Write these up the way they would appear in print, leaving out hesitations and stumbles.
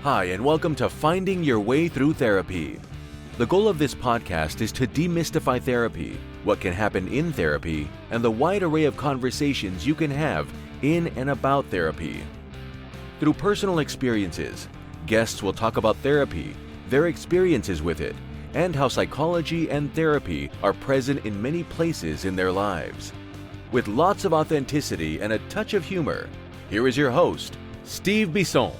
Hi, and welcome to Finding Your Way Through Therapy. The goal of this podcast is to demystify therapy, what can happen in therapy, and the wide array of conversations you can have in and about therapy. Through personal experiences, guests will talk about therapy, their experiences with it, and how psychology and therapy are present in many places in their lives. With lots of authenticity and a touch of humor, here is your host, Steve Bisson.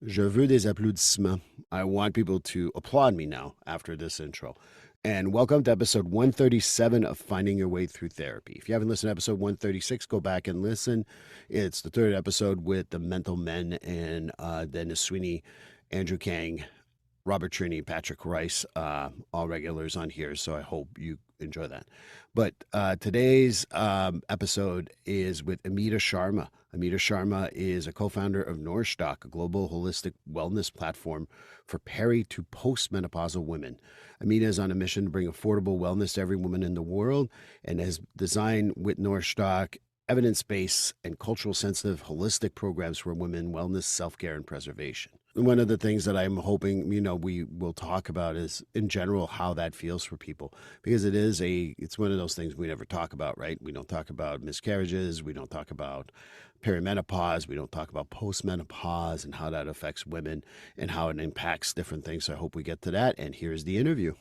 Je veux des applaudissements. I want people to applaud me now after this intro. And welcome to episode 137 of Finding Your Way Through Therapy. If you haven't listened to episode 136, go back and listen. It's the third episode with the Mental Men and Dennis Sweeney, Andrew Kang, Robert Trini, Patrick Rice, all regulars on here. So I hope you enjoy that. But today's episode is with Amita Sharma. Amita Sharma is a co-founder of Nourishdoc, a global holistic wellness platform for peri to postmenopausal women. Amita is on a mission to bring affordable wellness to every woman in the world and has designed with Nourishdoc evidence-based and cultural sensitive holistic programs for women wellness, self-care, and preservation. One of the things that I'm hoping, we will talk about is in general how that feels for people, because it's one of those things we never talk about, right? We don't talk about miscarriages, we don't talk about perimenopause, we don't talk about postmenopause and how that affects women and how it impacts different things. So I hope we get to that. And here's the interview.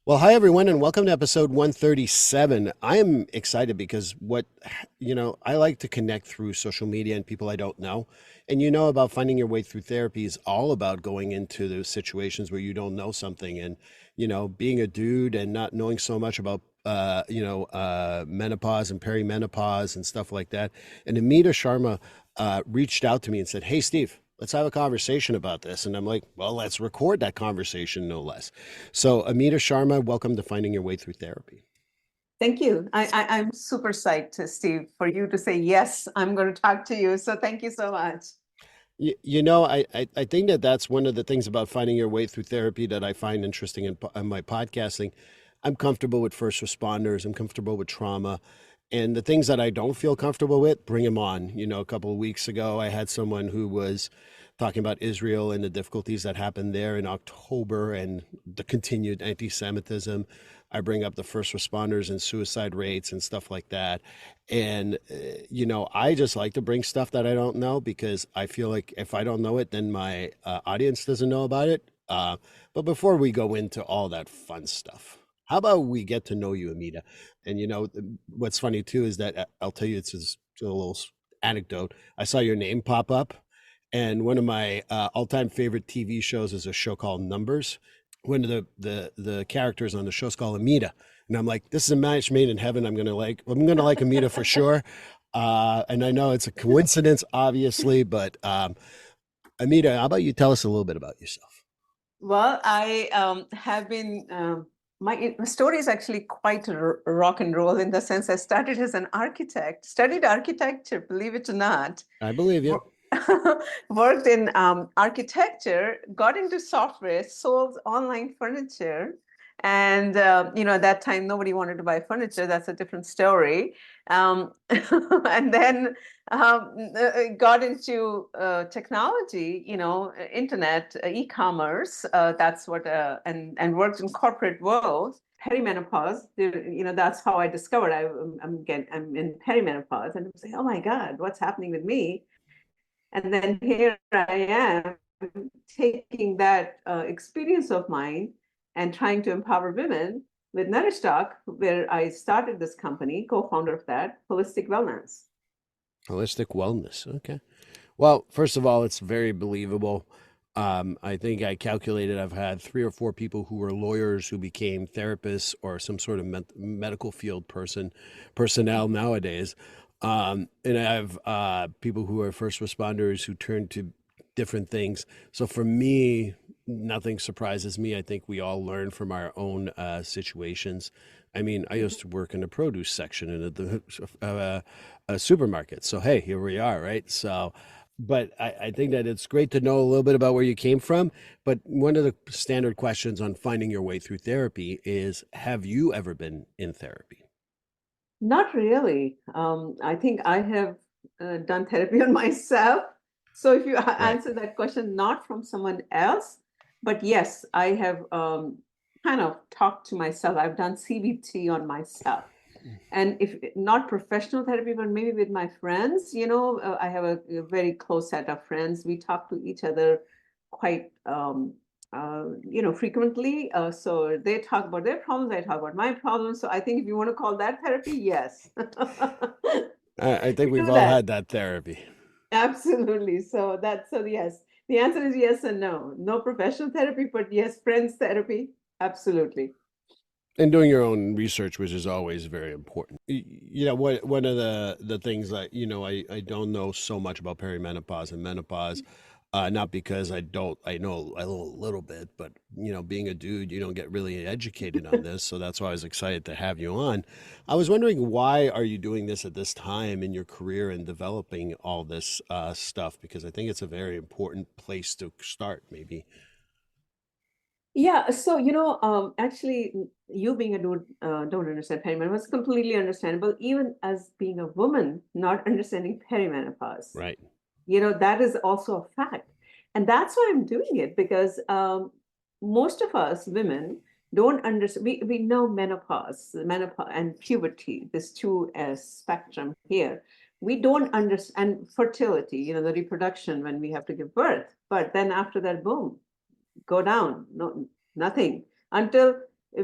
Well, hi, everyone, and welcome to episode 137. I am excited because I like to connect through social media and people I don't know. And about finding your way through therapy is all about going into those situations where you don't know something and, being a dude and not knowing so much about, menopause and perimenopause and stuff like that. And Amita Sharma reached out to me and said, "Hey, Steve, let's have a conversation about this." And I'm like, well, let's record that conversation, no less. So Amita Sharma, welcome to Finding Your Way Through Therapy. Thank you. I'm super psyched, Steve, for you to say, yes, I'm going to talk to you. So thank you so much. I think that's one of the things about finding your way through therapy that I find interesting in my podcasting. I'm comfortable with first responders. I'm comfortable with trauma. And the things that I don't feel comfortable with, bring them on. A couple of weeks ago, I had someone who was talking about Israel and the difficulties that happened there in October and the continued anti-Semitism. I bring up the first responders and suicide rates and stuff like that. And, I just like to bring stuff that I don't know because I feel like if I don't know it, then my audience doesn't know about it. But before we go into all that fun stuff, how about we get to know you, Amita? And what's funny too is that I'll tell you, it's a little anecdote. I saw your name pop up, and one of my all-time favorite TV shows is a show called Numbers. One of the characters on the show is called Amita, and I'm like, this is a match made in heaven. I'm gonna like Amita for sure. And I know it's a coincidence, obviously, but Amita, how about you tell us a little bit about yourself? Well, I have been. My story is actually quite rock and roll in the sense I started as an architect, studied architecture, believe it or not. I believe you. Worked in architecture, got into software, sold online furniture. And, at that time, nobody wanted to buy furniture. That's a different story. And then got into technology, internet, e-commerce. That's what, and worked in corporate world. Perimenopause, that's how I discovered I'm in perimenopause. And I was like, oh my God, what's happening with me? And then here I am taking that experience of mine and trying to empower women with Nourishdoc, where I started this company, co-founder of that, Holistic Wellness. Holistic Wellness. Okay. Well, first of all, it's very believable. I think I calculated I've had 3 or 4 people who were lawyers who became therapists or some sort of medical field personnel nowadays. And I have people who are first responders who turn to different things. So for me, nothing surprises me. I think we all learn from our own situations. I mean, I used to work in the produce section in a supermarket. So, hey, here we are, right? So, but I think that it's great to know a little bit about where you came from. But one of the standard questions on finding your way through therapy is, have you ever been in therapy? Not really. I think I have done therapy on myself. So if you Right. answer that question not from someone else, but yes, I have kind of talked to myself. I've done CBT on myself. And if not professional therapy, but maybe with my friends, I have a very close set of friends. We talk to each other quite, frequently. So they talk about their problems, I talk about my problems. So I think if you want to call that therapy, yes. I think We we've do all that. had that therapy. Absolutely. So yes. The answer is yes and no. No professional therapy, but yes, friends therapy. Absolutely. And doing your own research, which is always very important. One of the things that I don't know so much about perimenopause and menopause, not because I know a little bit, but being a dude, you don't get really educated on this, so that's why I was excited to have you on. I was wondering, why are you doing this at this time in your career and developing all this stuff? Because I think it's a very important place to start, maybe. Yeah, so actually, you being a dude don't understand perimenopause was completely understandable. Even as being a woman, not understanding perimenopause, Right. that is also a fact, and that's why I'm doing it because most of us women don't understand. We know menopause and puberty, this two spectrum here. We don't understand fertility, the reproduction when we have to give birth, but then after that, boom, go down. No, nothing until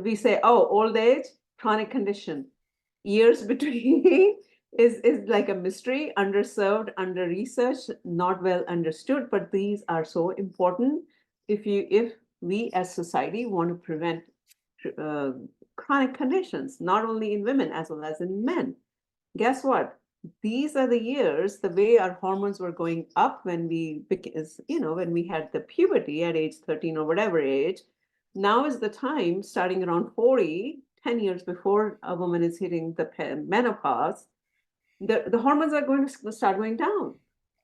we say, oh, old age, chronic condition. Years between is like a mystery, underserved, under researched, not well understood. But these are so important if we as society want to prevent uh, chronic conditions, not only in women as well as in men. Guess what? These are the years, the way our hormones were going up when when we had the puberty at age 13 or whatever age. Now is the time, starting around 40, 10 years before a woman is hitting the menopause, the hormones are going to start going down.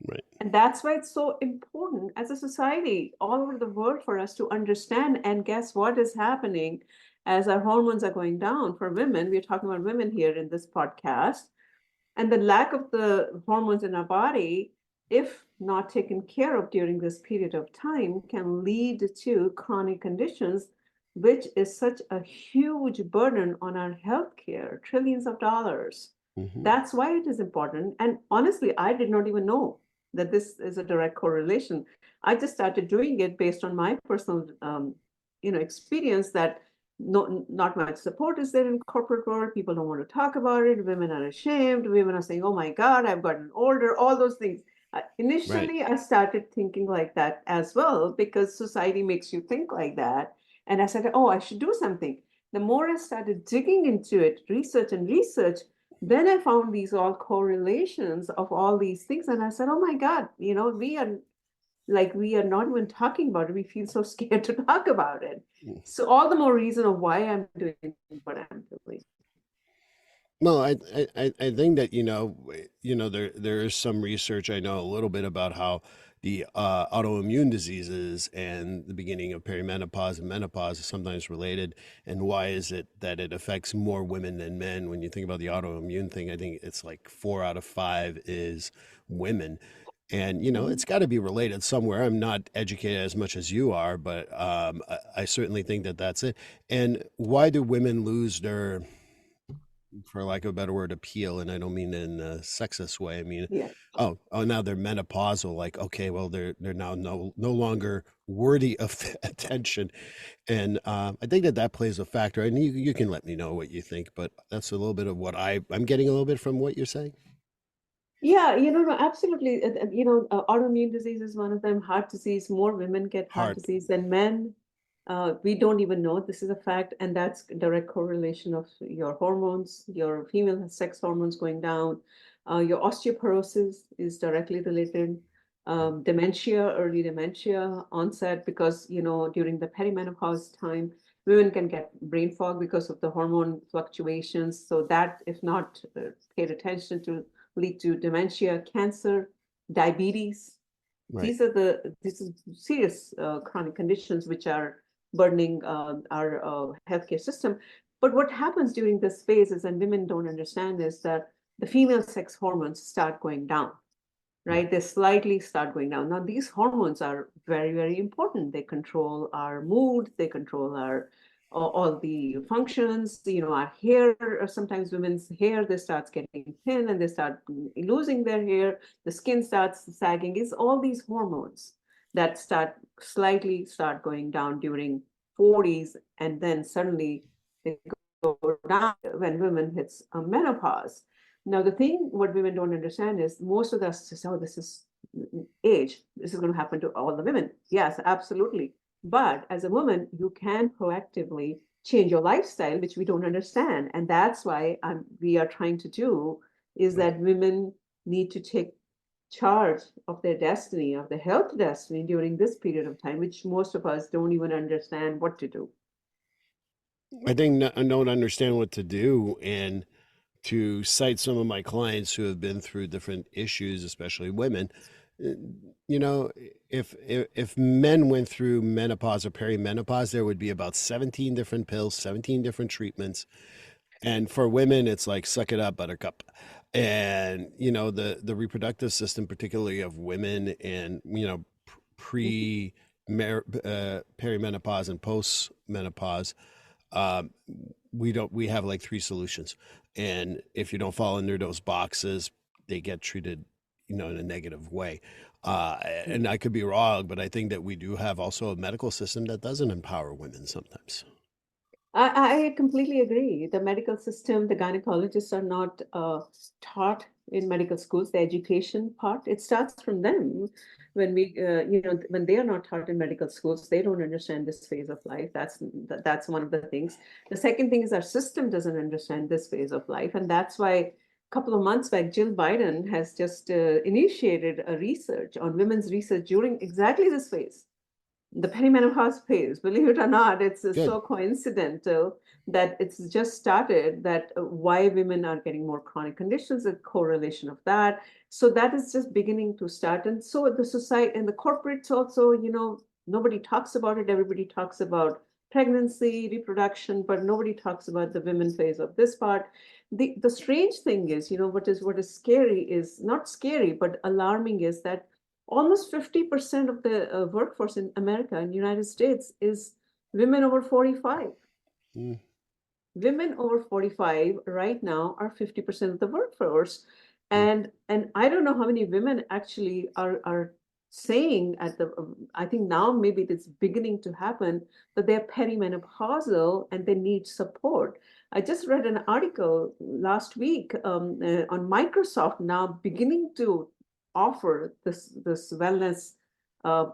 Right. And that's why it's so important as a society all over the world for us to understand. And guess what is happening as our hormones are going down for women? We're talking about women here in this podcast, and the lack of the hormones in our body, if not taken care of during this period of time, can lead to chronic conditions, which is such a huge burden on our healthcare, trillions of dollars. Hmm. That's why it is important. And honestly, I did not even know that this is a direct correlation. I just started doing it based on my personal, experience that not much support is there in corporate world. People don't want to talk about it. Women are ashamed. Women are saying, "Oh my God, I've gotten older." All those things. Right. Initially, I started thinking like that as well because society makes you think like that. And I said, "Oh, I should do something." The more I started digging into it, research and research, then I found these all correlations of all these things, and I said, "Oh my God, we are not even talking about it. We feel so scared to talk about it." So all the more reason of why I'm doing what I'm doing. Well, I think that there is some research. I know a little bit about how the autoimmune diseases and the beginning of perimenopause and menopause is sometimes related, and why is it that it affects more women than men? When you think about the autoimmune thing, I think it's like 4 out of 5 is women, and Mhm. it's got to be related somewhere. I'm not educated as much as you are, but I certainly think that that's it. And why do women lose their, for lack of a better word, appeal? And I don't mean in a sexist way. I mean, Yeah. oh, now they're menopausal. Like, okay, well, they're now no longer worthy of attention. And I think that plays a factor. And you can let me know what you think, but that's a little bit of what I'm getting a little bit from what you're saying. Yeah, no, absolutely. Autoimmune disease is one of them. Heart disease, more women get heart Heart. disease than men. We don't even know this is a fact, and that's direct correlation of your hormones, your female sex hormones going down. Your osteoporosis is directly related. Dementia, early dementia onset, because during the perimenopause time, women can get brain fog because of the hormone fluctuations. So that, if not paid attention to, lead to dementia, cancer, diabetes. Right. These are serious chronic conditions which are burdening our healthcare system. But what happens during this phase is, and women don't understand, is that the female sex hormones start going down. right? They slightly start going down. Now, these hormones are very, very important. They control our mood, they control our all the functions, our hair, sometimes women's hair, they start getting thin and they start losing their hair, the skin starts sagging. It's all these hormones that start going down during 40s, and then suddenly they go down when women hits a menopause. Now, the thing what women don't understand is most of us say, oh, this is age. This is going to happen to all the women. Yes, absolutely. But as a woman, you can proactively change your lifestyle, which we don't understand. And that's why we are trying to do is that women need to take charge of their destiny, of their health destiny during this period of time, which most of us don't even understand what to do. I think I don't understand what to do. And to cite some of my clients who have been through different issues, especially women, uh, you know, if men went through menopause or perimenopause, there would be about 17 different pills, 17 different treatments. And for women, it's like suck it up, buttercup. And the reproductive system, particularly of women, and pre perimenopause and post menopause, um, we have like three solutions, and if you don't fall under those boxes, they get treated in a negative way. And I could be wrong, but I think that we do have also a medical system that doesn't empower women sometimes. I completely agree. The medical system, the gynecologists are not taught in medical schools. The education part, it starts from them. When they are not taught in medical schools, they don't understand this phase of life. That's one of the things. The second thing is our system doesn't understand this phase of life, and that's why a couple of months back, Jill Biden has just initiated a research on women's research during exactly this phase, the perimenopause phase. Believe it or not, it's Good. so coincidental that it's just started, that why women are getting more chronic conditions, a correlation of that. So that is just beginning to start. And so the society and the corporates also, nobody talks about it. Everybody talks about pregnancy, reproduction, but nobody talks about the women phase of this part. The strange thing is, what is scary is not scary, but alarming is that almost 50% of the workforce in America, in the United States, is women over 45. Mm. Women over 45 right now are 50% of the workforce. Mm. And I don't know how many women actually are saying I think now maybe it's beginning to happen, that they're perimenopausal and they need support. I just read an article last week on Microsoft now beginning to offer this wellness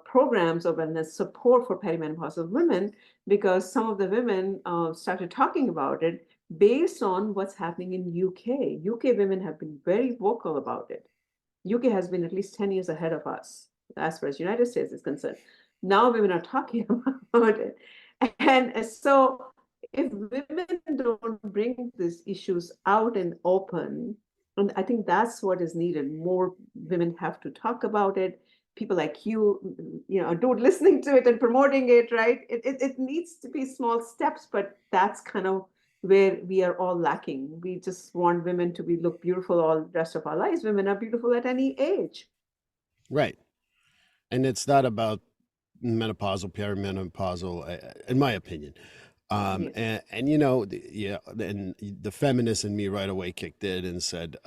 programs or wellness support for perimenopausal women, because some of the women started talking about it based on what's happening in UK. UK women have been very vocal about it. UK has been at least 10 years ahead of us as far as United States is concerned. Now women are talking about it. And so if women don't bring these issues out and open, and I think that's what is needed. More women have to talk about it. People like do listening to it and promoting it, right? It needs to be small steps, but that's kind of where we are all lacking. We just want women to look beautiful all the rest of our lives. Women are beautiful at any age. Right. And it's not about menopausal, perimenopausal, in my opinion. Yeah. And and the feminist in me right away kicked in and said,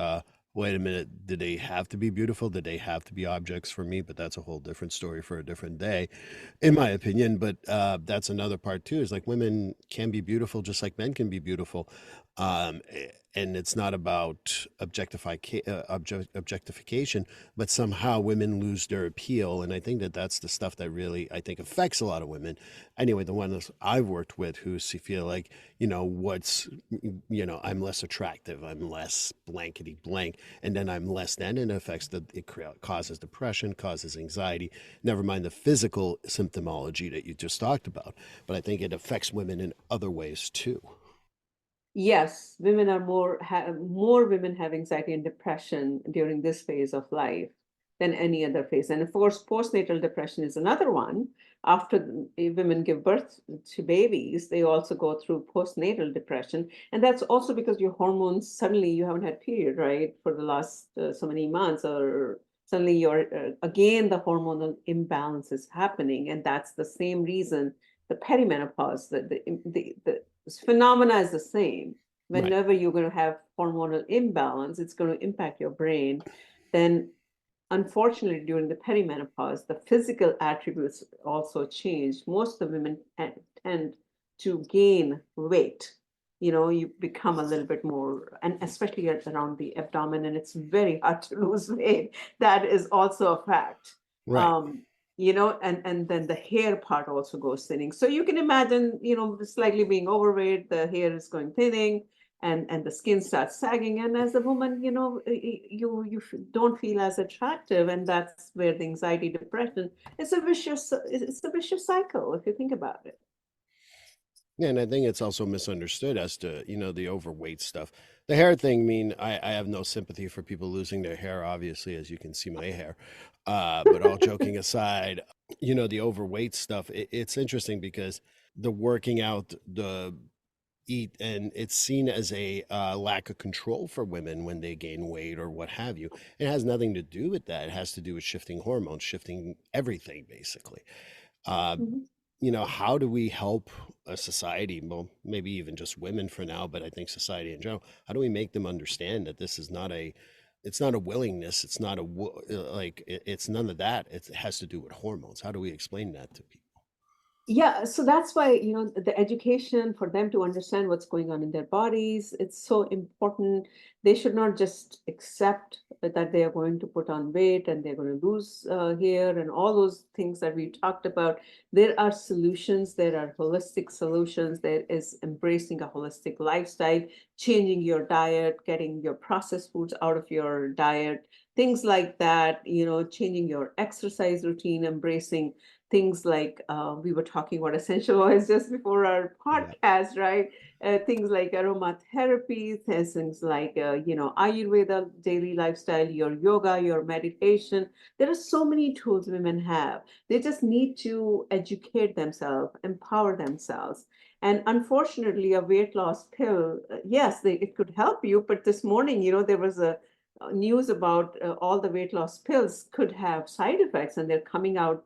wait a minute, did they have to be beautiful? Did they have to be objects for me? But that's a whole different story for a different day, in my opinion. But that's another part too, is like women can be beautiful just like men can be beautiful. And it's not about objectification, but somehow women lose their appeal. And I think that that's the stuff that really, I think, affects a lot of women. Anyway, the ones I've worked with who feel like, I'm less attractive, I'm less blankety blank, and then I'm less than, and it affects it causes depression, causes anxiety, never mind the physical symptomology that you just talked about. But I think it affects women in other ways too. Yes, women are more women have anxiety and depression during this phase of life than any other phase. And of course, postnatal depression is another one. After women give birth to babies, they also go through postnatal depression. And that's also because your hormones, suddenly you haven't had period, right, for the last so many months or suddenly you're again the hormonal imbalance is happening, and that's the same reason the perimenopause, the phenomena is the same. Right. Whenever you're going to have hormonal imbalance, it's going to impact your brain. Then unfortunately, during the perimenopause, the physical attributes also change. Most of the women tend to gain weight. You become a little bit more, and especially around the abdomen, and it's very hard to lose weight. That is also a fact. Right. Um, and then the hair part also goes thinning. So you can imagine, slightly being overweight, the hair is going thinning, and the skin starts sagging, and as a woman, you don't feel as attractive, and that's where the anxiety, depression, it's a vicious cycle if you think about it. Yeah, and I think it's also misunderstood as to, the overweight stuff. The hair thing, I have no sympathy for people losing their hair, obviously, as you can see my hair. But all joking aside, the overweight stuff, it's interesting because the working out, the eat, and it's seen as a lack of control for women when they gain weight or what have you. It has nothing to do with that. It has to do with shifting hormones, shifting everything, basically. Uh, Mhm. how do we help a society, well, maybe even just women for now, but I think society in general, how do we make them understand that this is it's not a willingness, it's not it's none of that. It has to do with hormones. How do we explain that to people? Yeah, so that's why, the education for them to understand what's going on in their bodies, it's so important. They should not just accept that they are going to put on weight and they're going to lose hair and all those things that we talked about. There are solutions, there are holistic solutions. There is embracing a holistic lifestyle, changing your diet, getting your processed foods out of your diet, things like that, changing your exercise routine, embracing things like we were talking about essential oils just before our Yeah. podcast, right? Things like aromatherapy, things like Ayurveda, daily lifestyle, your yoga, your meditation. There are so many tools women have. They just need to educate themselves, empower themselves. And unfortunately, a weight loss pill, yes, it could help you. But this morning, there was a news about all the weight loss pills could have side effects, and they're coming out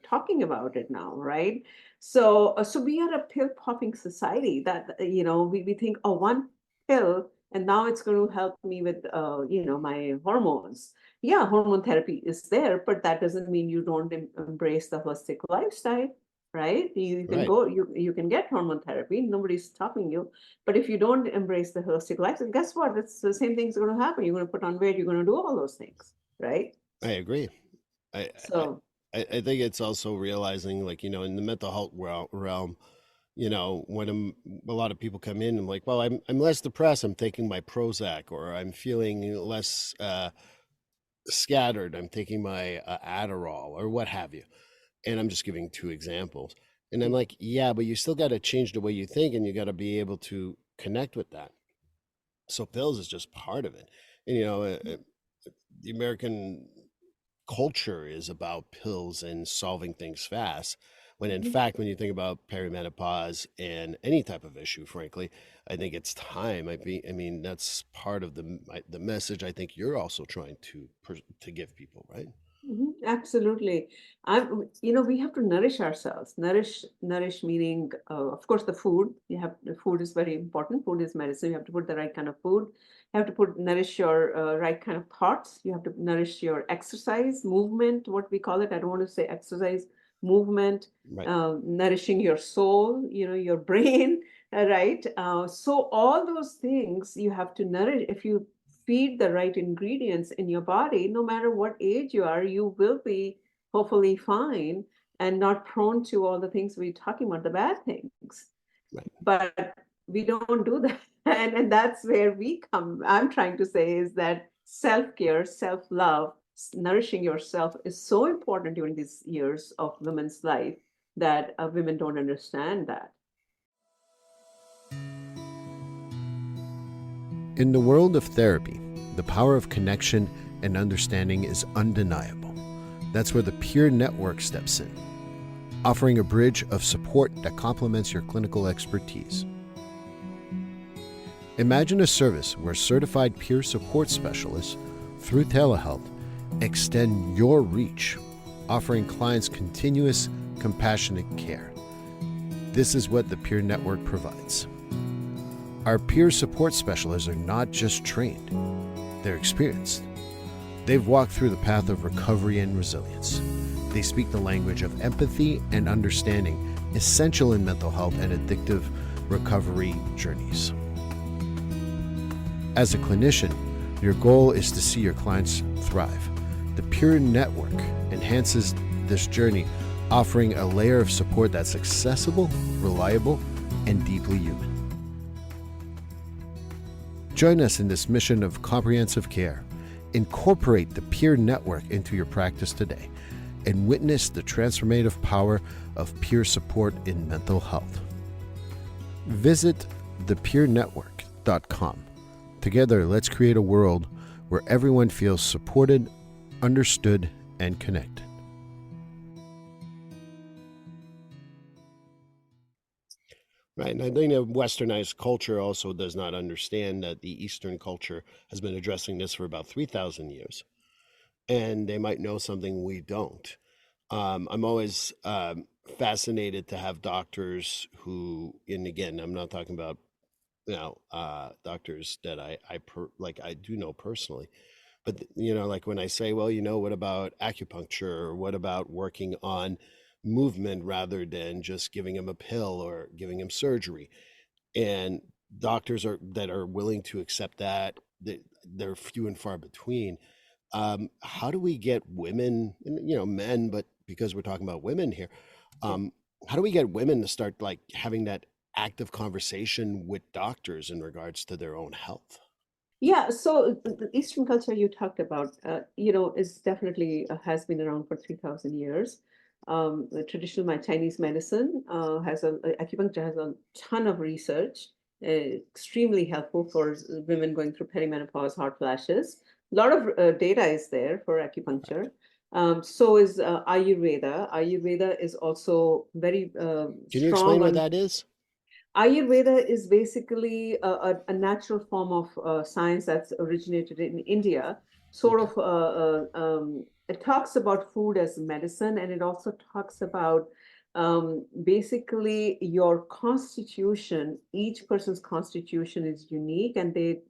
talking about it now, right? So we are a pill popping society that we think, oh, one pill and now it's going to help me with my hormones. Yeah, hormone therapy is there, but that doesn't mean you don't embrace the holistic lifestyle, right? You can Right. go, you can get hormone therapy, nobody's stopping you. But if you don't embrace the holistic lifestyle, guess what? It's the same thing's going to happen. You're going to put on weight. You're going to do all those things, right? I agree. I, I, So, I think it's also realizing, like, in the mental health realm, when a lot of people come in and like, well, I'm less depressed, I'm taking my Prozac, or I'm feeling less scattered, I'm taking my Adderall, or what have you. And I'm just giving two examples. And I'm like, yeah, but you still got to change the way you think, and you got to be able to connect with that. So pills is just part of it. And, the American culture is about pills and solving things fast. When in fact, when you think about perimenopause and any type of issue, frankly, I think it's time. I mean, that's part of the message I think you're also trying to give people, right? absolutely. We have to nourish ourselves. Nourish meaning, of course, the food. The food is very important. Food is medicine. You have to put the right kind of food. You have to nourish your right kind of thoughts. You have to nourish your exercise, movement, what we call it. I don't want to say exercise, movement, Right. nourishing your soul, your brain, right? So all those things you have to nourish. If you feed the right ingredients in your body, no matter what age you are, you will be hopefully fine and not prone to all the things we're talking about, the bad things. Right. But we don't do that. And that's where we come. I'm trying to say is that self-care, self-love, nourishing yourself is so important during these years of women's life that women don't understand that. In the world of therapy, the power of connection and understanding is undeniable. That's where the Peer Network steps in, offering a bridge of support that complements your clinical expertise. Imagine a service where certified peer support specialists, through telehealth, extend your reach, offering clients continuous, compassionate care. This is what the Peer Network provides. Our peer support specialists are not just trained, they're experienced. They've walked through the path of recovery and resilience. They speak the language of empathy and understanding, essential in mental health and addictive recovery journeys. As a clinician, your goal is to see your clients thrive. The Peer Network enhances this journey, offering a layer of support that's accessible, reliable, and deeply human. Join us in this mission of comprehensive care. Incorporate the Peer Network into your practice today and witness the transformative power of peer support in mental health. Visit thepeernetwork.com. Together, let's create a world where everyone feels supported, understood, and connected. Right, and I think that westernized culture also does not understand that the Eastern culture has been addressing this for about 3,000 years, and they might know something we don't. I'm always fascinated to have doctors who, and again, I'm not talking about doctors that I do know personally, but like when I say, well, what about acupuncture, or what about working on movement rather than just giving him a pill or giving him surgery, and doctors that are willing to accept that, they're few and far between. How do we get women, and men, but because we're talking about women here, how do we get women to start like having that active conversation with doctors in regards to their own health? Yeah, so the Eastern culture you talked about, is definitely has been around for 3,000 years. The traditional Chinese medicine acupuncture has a ton of research, extremely helpful for women going through perimenopause, hot flashes. A lot of data is there for acupuncture. So is Ayurveda. Ayurveda is also very Can you explain strong what on. that is? Ayurveda is basically a natural form of science that's originated in India. Sort Okay. of, it talks about food as medicine, and it also talks about basically your constitution. Each person's constitution is unique, and they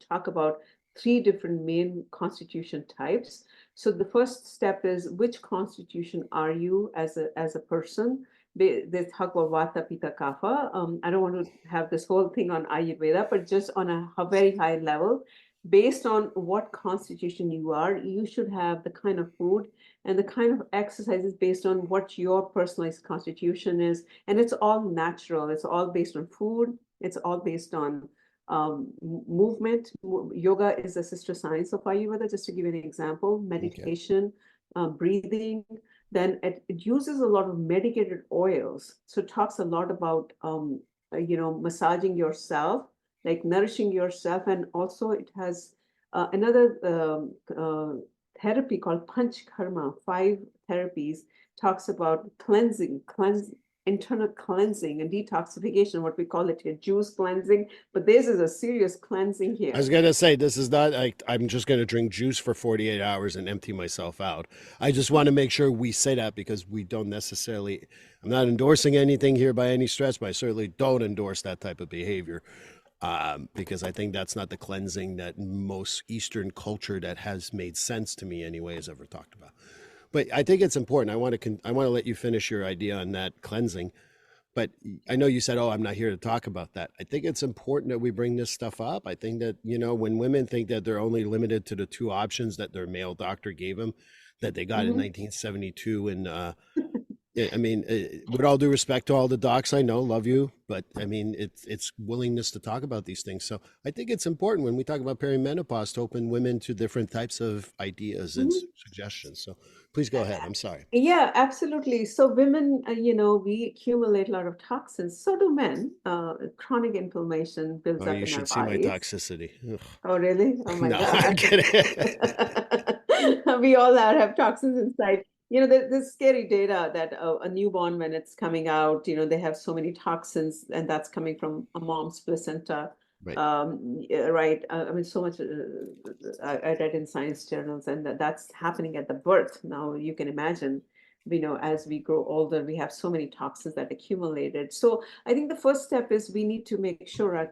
talk about three different main constitution types. So the first step is, which constitution are you as a person? They talk about Vata, Pitta, Kapha. I don't want to have this whole thing on Ayurveda, but just on a very high level, based on what constitution you are, you should have the kind of food and the kind of exercises based on what your personalized constitution is. And it's all natural. It's all based on food. It's all based on movement. Yoga is a sister science of Ayurveda, just to give you an example. Okay. Meditation, breathing. Then it uses a lot of medicated oils. So it talks a lot about, massaging yourself, like nourishing yourself. And also it has another therapy called Panch Karma, 5 therapies, talks about internal cleansing and detoxification, what we call it here, juice cleansing. But this is a serious cleansing I was here. going to say, this is not like I'm just going to drink juice for 48 hours and empty myself out. I just want to make sure we say that, because we don't necessarily, I'm not endorsing anything here by any stretch, but I certainly don't endorse that type of behavior, because I think that's not the cleansing that most Eastern culture that has made sense to me anyway has ever talked about. But I think it's important. I want to let you finish your idea on that cleansing. But I know you said, "Oh, I'm not here to talk about that." I think it's important that we bring this stuff up. I think that, when women think that they're only limited to the two options that their male doctor gave them, that they got in Mhm. 1972, and I mean, with all due respect to all the docs I know, love you, but I mean, it's willingness to talk about these things. So I think it's important when we talk about perimenopause to open women to different types of ideas and Mhm. suggestions. So please go ahead. I'm sorry. Yeah, absolutely. So women, we accumulate a lot of toxins. So do men. Chronic inflammation builds Oh, up you in our should see my bodies. toxicity. Ugh. Oh, really? Oh my No, I'm God. kidding. We all have toxins inside. There's scary data that a newborn, when it's coming out, they have so many toxins, and that's coming from a mom's placenta. Right. Right. I mean, so much I read in science journals, and that's happening at the birth. Now you can imagine, as we grow older, we have so many toxins that accumulated. So I think the first step is we need to make sure our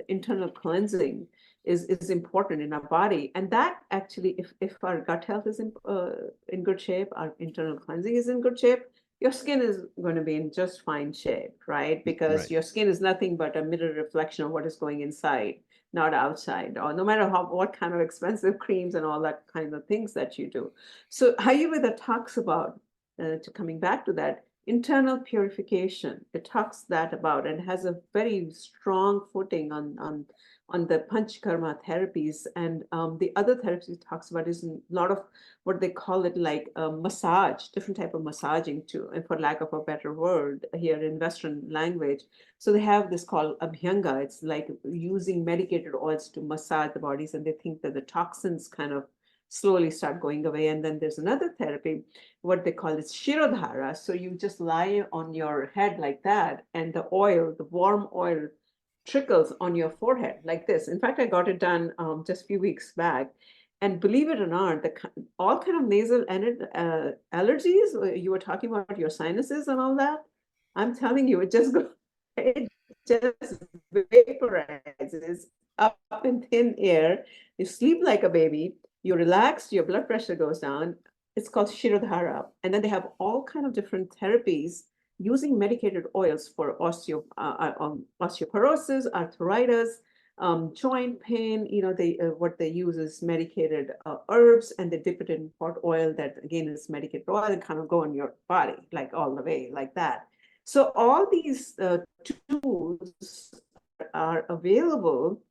internal cleansing is important in our body, and that actually, if our gut health is in good shape, our internal cleansing is in good shape, your skin is going to be in just fine shape, right? Because Right. your skin is nothing but a mirror reflection of what is going inside, not outside, or no matter what kind of expensive creams and all that kind of things that you do. So Ayurveda talks about, to coming back to that, internal purification. It talks that about and has a very strong footing on the panchakarma therapies. And the other therapies it talks about is a lot of what they call it, like massage, different type of massaging too, and for lack of a better word here in Western language. So they have this called abhyanga. It's like using medicated oils to massage the bodies, and they think that the toxins kind of slowly start going away. And then there's another therapy, what they call is shirodhara. So you just lie on your head like that, and the warm oil trickles on your forehead like this. In fact, I got it done just a few weeks back. And believe it or not, all kind of nasal allergies, you were talking about your sinuses and all that. I'm telling you, it just vaporizes up in thin air. You sleep like a baby. You're relaxed. Your blood pressure goes down. It's called Shirodhara. And then they have all kind of different therapies using medicated oils for osteoporosis, arthritis, joint pain. They what they use is medicated herbs, and they dip it in hot oil that again is medicated oil and kind of go on your body like all the way like that. So all these tools are available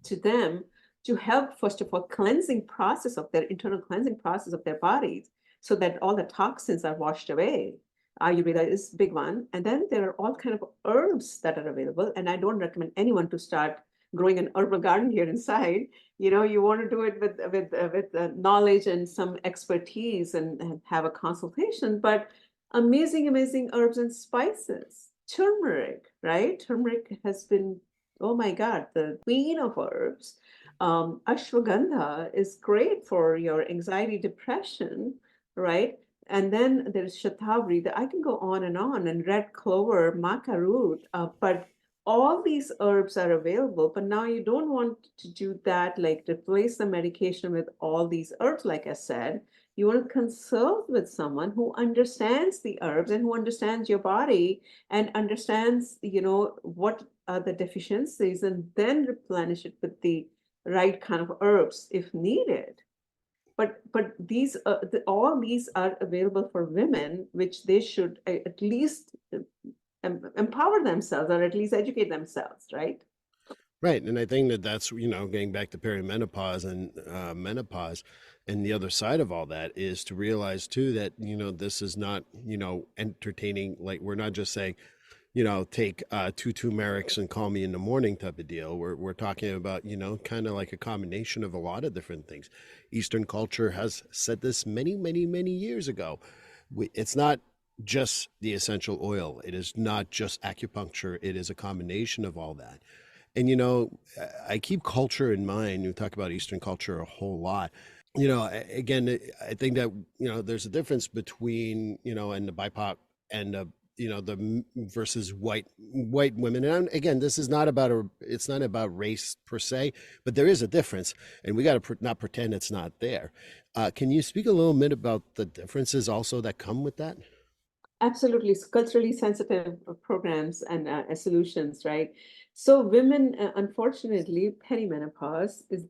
to them to help, first of all, cleansing process of their internal cleansing process of their bodies, so that all the toxins are washed away. Ayurveda is a big one. And then there are all kind of herbs that are available. And I don't recommend anyone to start growing an herbal garden here inside. You want to do it with knowledge and some expertise, and have a consultation. But amazing herbs and spices. Turmeric, right? Turmeric has been, oh my God, the queen of herbs. Ashwagandha is great for your anxiety, depression, right? And then there's shatavari. I can go on, and red clover, maca root. But all these herbs are available. But now you don't want to do that, like replace the medication with all these herbs, like I said. You want to consult with someone who understands the herbs and who understands your body and understands, what are the deficiencies, and then replenish it with the right kind of herbs if needed. But all these are available for women, which they should at least empower themselves, or at least educate themselves, right? Right. And I think that that's, getting back to perimenopause and menopause. And the other side of all that is to realize too that, this is not, entertaining. Like, we're not just saying, take two turmerics and call me in the morning type of deal. We're talking about, kind of like a combination of a lot of different things. Eastern culture has said this many, many, many years ago. It's not just the essential oil. It is not just acupuncture. It is a combination of all that. And, I keep culture in mind. We talk about Eastern culture a whole lot. Again, I think that, there's a difference between, and the BIPOC and the versus white women. And again, this is not about it's not about race per se, but there is a difference, and we got to not pretend it's not there. Can you speak a little bit about the differences also that come with that? Absolutely, culturally sensitive programs and solutions, right? So women, unfortunately, perimenopause is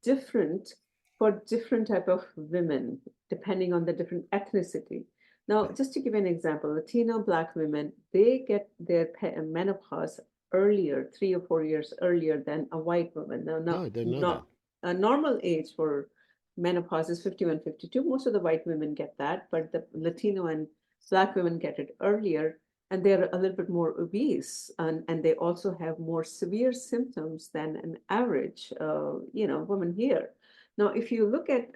different for different type of women, depending on the different ethnicity. Now, Right. just to give you an example, Latino Black women, they get their menopause earlier, 3 or 4 years earlier than a white woman. Now, No, I didn't know that. not a normal age for menopause is 51, 52. Most of the white women get that, but the Latino and Black women get it earlier, and they're a little bit more obese, and they also have more severe symptoms than an average, woman here. Now, if you look at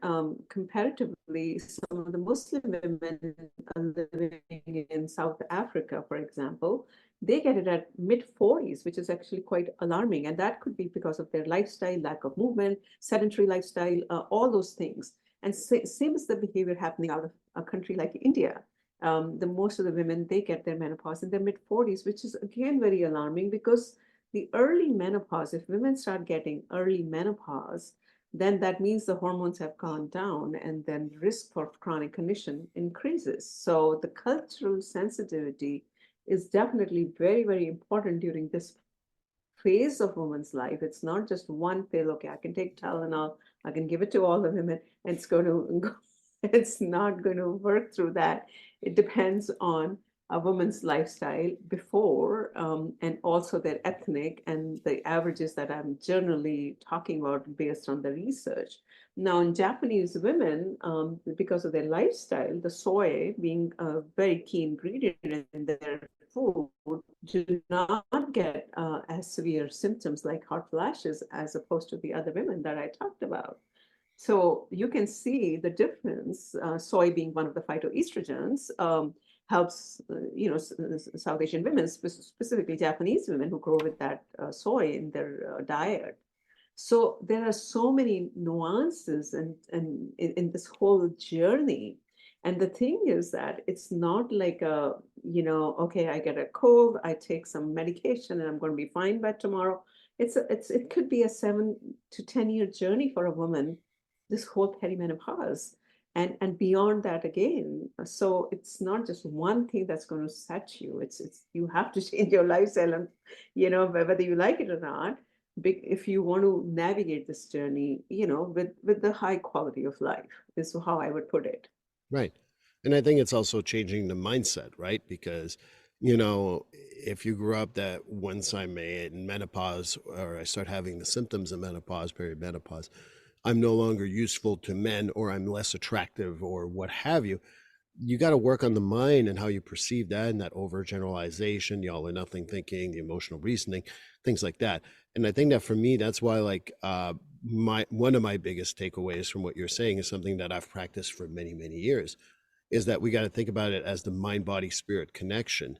comparatively, some of the Muslim women are living in South Africa, for example, they get it at mid 40s, which is actually quite alarming. And that could be because of their lifestyle, lack of movement, sedentary lifestyle, all those things. And same is the behavior happening out of a country like India. The most of the women, they get their menopause in their mid 40s, which is again very alarming because the early menopause, if women start getting early menopause, then that means the hormones have gone down and then risk for chronic condition increases. So the cultural sensitivity is definitely very, very important during this phase of woman's life. It's not just one pill. Okay, I can take Tylenol, I can give it to all the women, and it's going to it's not going to work through that. It depends on a woman's lifestyle before and also their ethnic and the averages that I'm generally talking about based on the research. Now, in Japanese women, because of their lifestyle, the soy being a very key ingredient in their food, do not get as severe symptoms like hot flashes as opposed to the other women that I talked about. So you can see the difference. Soy being one of the phytoestrogens helps, South Asian women, specifically Japanese women who grow with that soy in their diet. So there are so many nuances and in this whole journey. And the thing is that it's not like okay, I get a cold, I take some medication and I'm going to be fine by tomorrow. It could be a 7 to 10 year journey for a woman, this whole perimenopause. And beyond that again. So it's not just one thing that's going to set you. It's you have to change your lifestyle and whether you like it or not if you want to navigate this journey, with the high quality of life, is how I would put it. Right. And I think it's also changing the mindset, right? Because, if you grew up that once I'm in menopause or I start having the symptoms of menopause, perimenopause, I'm no longer useful to men or I'm less attractive or what have you. You got to work on the mind and how you perceive that and that overgeneralization, the all or nothing thinking, the emotional reasoning, things like that. And I think that for me, that's why my one of my biggest takeaways from what you're saying is something that I've practiced for many, many years, is that we got to think about it as the mind body spirit connection.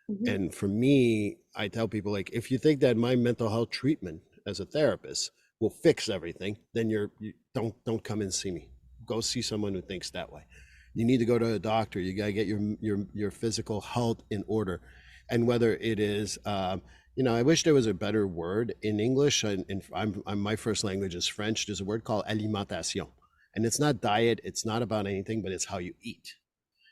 Mhm. And for me, I tell people, like, if you think that my mental health treatment as a therapist will fix everything, then you don't come and see me. Go see someone who thinks that way. You need to go to a doctor. You got to get your physical health in order. And whether it is, I wish there was a better word in English. And my first language is French. There's a word called alimentation, and it's not diet. It's not about anything, but it's how you eat.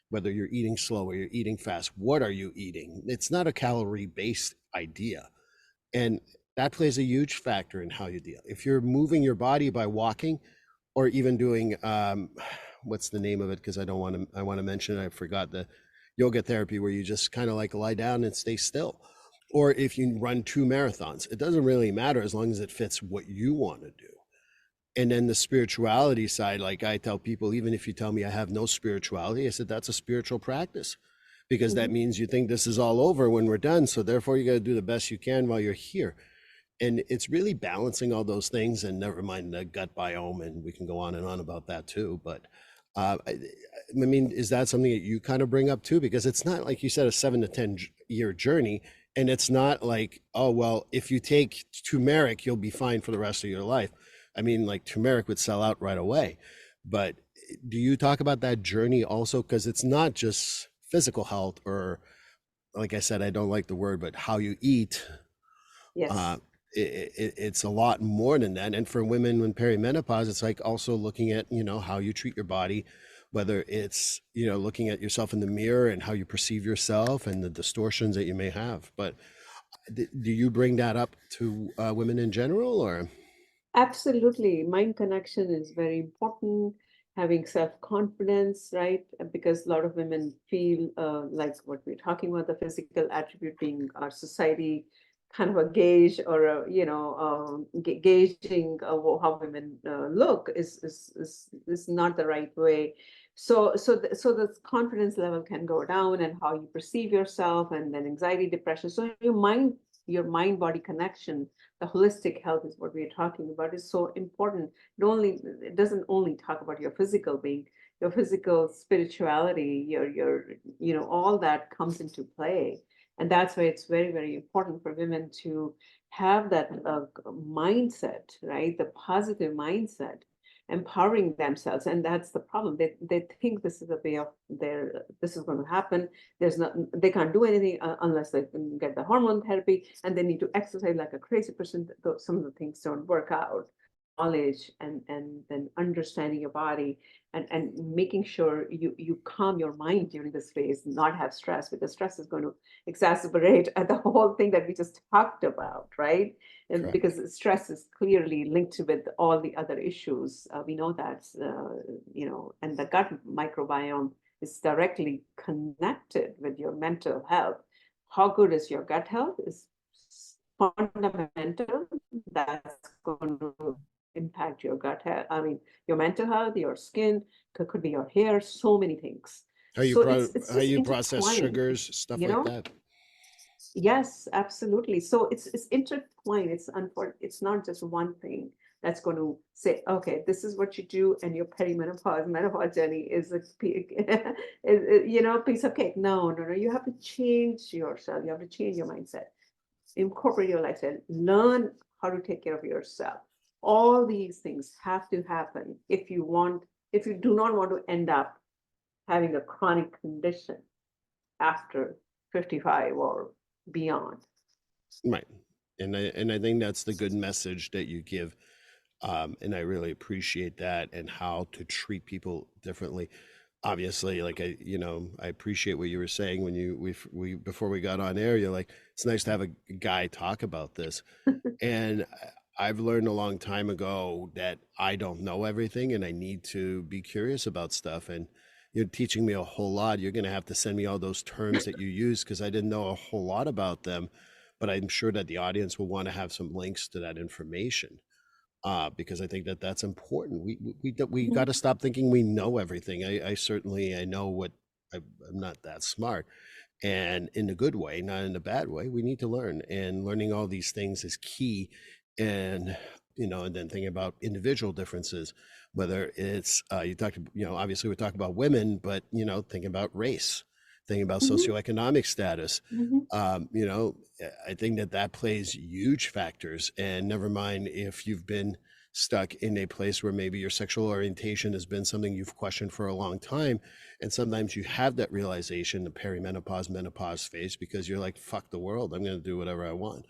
Whether you're eating slow or you're eating fast, what are you eating? It's not a calorie based idea. And that plays a huge factor in how you deal. If you're moving your body by walking or even doing, what's the name of it? Because I want to mention it. I forgot the yoga therapy where you just kind of like lie down and stay still. Or if you run 2 marathons, it doesn't really matter as long as it fits what you want to do. And then the spirituality side, like I tell people, even if you tell me I have no spirituality, I said that's a spiritual practice, because that Mhm. means you think this is all over when we're done. So therefore, you got to do the best you can while you're here. And it's really balancing all those things, and never mind the gut biome, and we can go on and on about that too. But I mean, is that something that you kind of bring up too? Because it's not like you said a 7 to 10 year journey, and it's not like, oh well, if you take turmeric, you'll be fine for the rest of your life. I mean, like turmeric would sell out right away. But do you talk about that journey also? Because it's not just physical health, or like I said, I don't like the word, but how you eat. Uh, Yes. it's a lot more than that. And for women in perimenopause, it's like also looking at, how you treat your body, whether it's, looking at yourself in the mirror and how you perceive yourself and the distortions that you may have. But do you bring that up to women in general, or? Absolutely. Mind connection is very important. Having self-confidence, right? Because a lot of women feel like what we're talking about, the physical attribute being our society kind of a gauge or gauging how women look is not the right way. So the confidence level can go down and how you perceive yourself, and then anxiety, depression. So your mind your mind-body connection, the holistic health is what we're talking about, is so important. It doesn't only talk about your physical being, your physical spirituality, your all that comes into play. And that's why it's very, very important for women to have that mindset, right? The positive mindset, empowering themselves. And that's the problem. They think this is a way of this is going to happen. There's not, they can't do anything unless they can get the hormone therapy, and they need to exercise like a crazy person. Some of the things don't work out. Knowledge and then understanding your body and making sure you calm your mind during this phase, not have stress, because stress is going to exacerbate the whole thing that we just talked about, right? And Correct. because stress is clearly linked with all the other issues, we know that, and the gut microbiome is directly connected with your mental health. How good is your gut health is fundamental. That's going to impact your gut health. I mean, your mental health, your skin, could be your hair, so many things. So it's How just you process intertwined, sugars, stuff you like know? that. Yes, absolutely. So it's intertwined. It's unfortunate. It's not just one thing that's going to say, okay, this is what you do, and your perimenopause, menopause journey is piece of cake. No, no, no. You have to change yourself. You have to change your mindset, incorporate your lifestyle, learn how to take care of yourself. All these things have to happen if you do not want to end up having a chronic condition after 55 or beyond. Right. And I think that's the good message that you give. And I really appreciate that, and how to treat people differently. Obviously, like I appreciate what you were saying when we before we got on air. You're like, it's nice to have a guy talk about this. And I've learned a long time ago that I don't know everything, and I need to be curious about stuff. And you're teaching me a whole lot. You're going to have to send me all those terms that you use, because I didn't know a whole lot about them. But I'm sure that the audience will want to have some links to that information, because I think that that's important. We got to stop thinking we know everything. I certainly I know what I'm not that smart, and in a good way, not in a bad way. We need to learn, and learning all these things is key. And and then thinking about individual differences, whether it's you talked, obviously we're talking about women, but thinking about race, thinking about Mhm, socioeconomic status. mhm, I think that plays huge factors. And never mind if you've been stuck in a place where maybe your sexual orientation has been something you've questioned for a long time, and sometimes you have that realization, the perimenopause menopause phase, because you're like, fuck the world, I'm going to do whatever I want.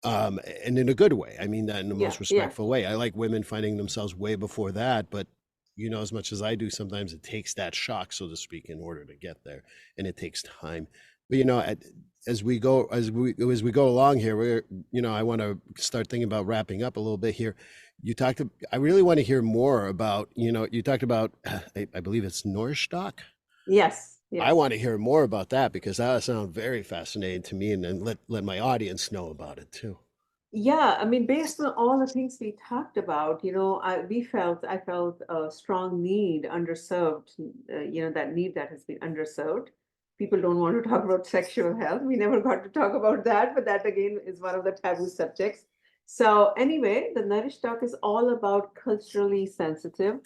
And in a good way. I mean that in the yeah, most yeah, respectful way. I like women finding themselves way before that, but as much as I do, sometimes it takes that shock, so to speak, in order to get there, and it takes time. But as we go along here, I want to start thinking about wrapping up a little bit here. I really want to hear more about, you talked about, I believe it's Nourishdoc. yes, I yes. want to hear more about that, because that sounds very fascinating to me, and then let my audience know about it too. Yeah, I mean, based on all the things we talked about, I felt a strong need, underserved, that need that has been underserved. People don't want to talk about sexual health. We never got to talk about that, but that again is one of the taboo subjects. So anyway, the Nourish Talk is all about culturally sensitive,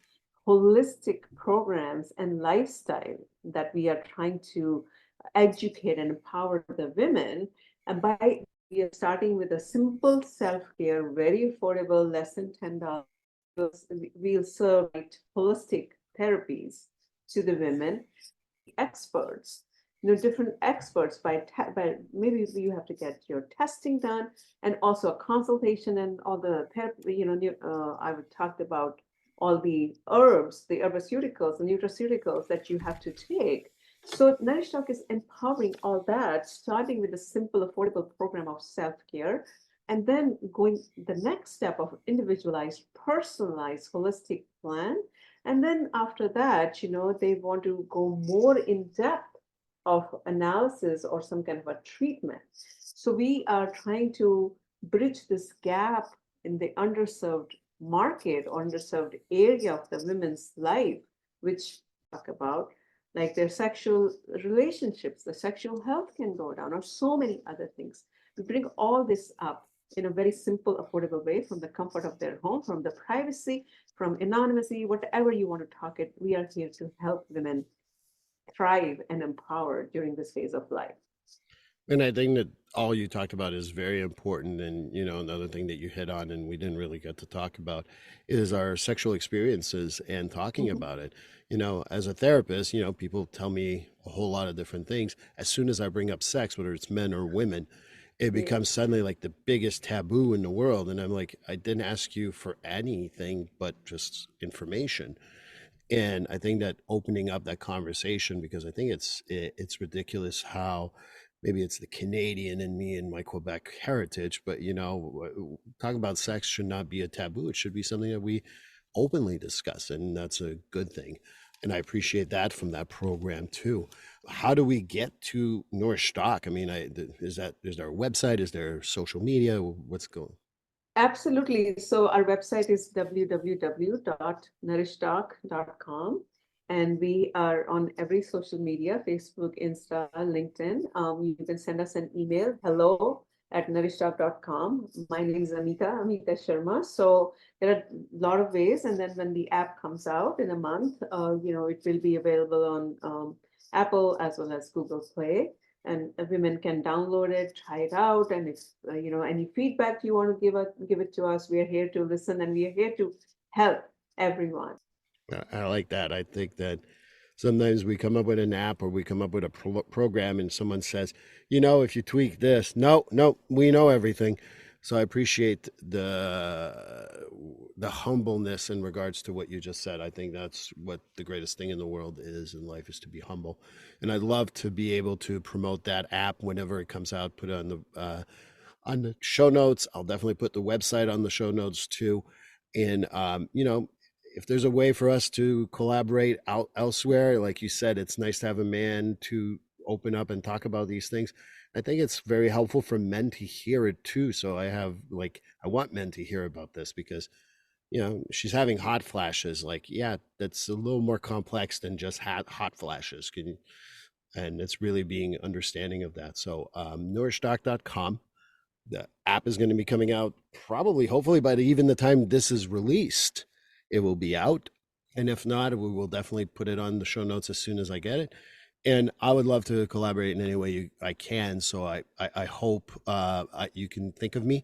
holistic programs and lifestyle that we are trying to educate and empower the women. And by we are starting with a simple self-care, very affordable, less than $10. We'll serve holistic therapies to the women, experts, different experts by maybe you have to get your testing done, and also a consultation and all the therapy, I would talk about all the herbs, the herbaceuticals, the nutraceuticals that you have to take. So Nourishdoc is empowering all that, starting with a simple, affordable program of self-care, and then going the next step of individualized, personalized, holistic plan. And then after that, they want to go more in depth of analysis or some kind of a treatment. So we are trying to bridge this gap in the underserved market or underserved area of the women's life, which talk about like their sexual relationships, the sexual health can go down, or so many other things. We bring all this up in a very simple, affordable way from the comfort of their home, from the privacy, from anonymity, whatever you want to talk it. We are here to help women thrive and empower during this phase of life. And I think that all you talked about is very important. And, another thing that you hit on and we didn't really get to talk about is our sexual experiences and talking Mhm. about it. As a therapist, people tell me a whole lot of different things. As soon as I bring up sex, whether it's men or women, it Yeah. becomes suddenly like the biggest taboo in the world. And I'm like, I didn't ask you for anything but just information. And I think that opening up that conversation, because I think it's ridiculous how maybe it's the Canadian in me and my Quebec heritage, but talking about sex should not be a taboo. It should be something that we openly discuss, and that's a good thing. And I appreciate that from that program too. How do we get to Nourishdoc? I mean, is there a website? Is there social media? What's going? Absolutely. So our website is www.nourishdoc.com. And we are on every social media, Facebook, Insta, LinkedIn. You can send us an email, hello@nourishdoc.com. My name is Amita Sharma. So there are a lot of ways. And then when the app comes out in a month, it will be available on Apple as well as Google Play. And women can download it, try it out, and if any feedback you want to give it to us. We are here to listen, and we are here to help everyone. I like that. I think that sometimes we come up with an app or we come up with a program and someone says, if you tweak this, no, we know everything. So I appreciate the humbleness in regards to what you just said. I think that's what the greatest thing in the world is in life, is to be humble. And I'd love to be able to promote that app whenever it comes out, put it on the show notes. I'll definitely put the website on the show notes too. And if there's a way for us to collaborate out elsewhere, like you said, it's nice to have a man to open up and talk about these things. I think it's very helpful for men to hear it too. So I want men to hear about this because, she's having hot flashes. Like, yeah, that's a little more complex than just hot flashes. And it's really being understanding of that. So nourishdoc.com. The app is going to be coming out probably, hopefully, by even the time this is released, it will be out. And if not, we will definitely put it on the show notes as soon as I get it. And I would love to collaborate in any way I can. So I hope you can think of me.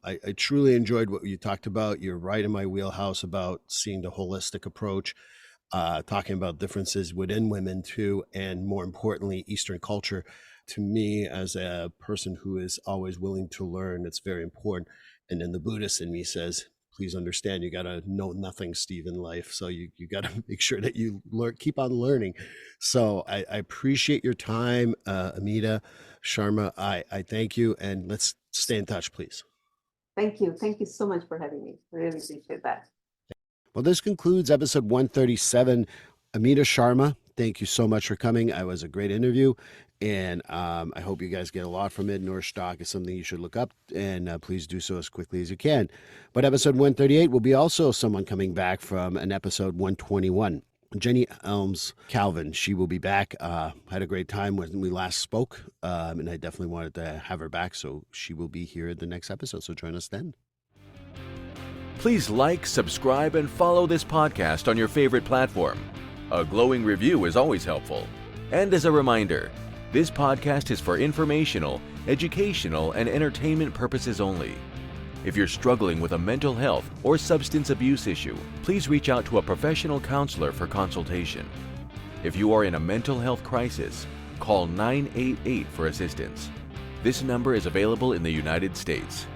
I truly enjoyed what you talked about. You're right in my wheelhouse about seeing the holistic approach, talking about differences within women too, and more importantly, Eastern culture. To me, as a person who is always willing to learn, it's very important. And then the Buddhist in me says, please understand, you got to know nothing, Steve, in life. So you got to make sure that you keep on learning. So I appreciate your time, Amita Sharma. I thank you, and let's stay in touch, please. Thank you. Thank you so much for having me. I really appreciate that. Well, this concludes episode 137. Amita Sharma, thank you so much for coming. It was a great interview, and I hope you guys get a lot from it. Nourishdoc is something you should look up, and please do so as quickly as you can. But episode 138 will be also someone coming back from an episode 121. Jenny Elms Calvin, she will be back. Had a great time when we last spoke, and I definitely wanted to have her back, so she will be here at the next episode, so join us then. Please like, subscribe, and follow this podcast on your favorite platform. A glowing review is always helpful. And as a reminder, this podcast is for informational, educational, and entertainment purposes only. If you're struggling with a mental health or substance abuse issue, please reach out to a professional counselor for consultation. If you are in a mental health crisis, call 988 for assistance. This number is available in the United States.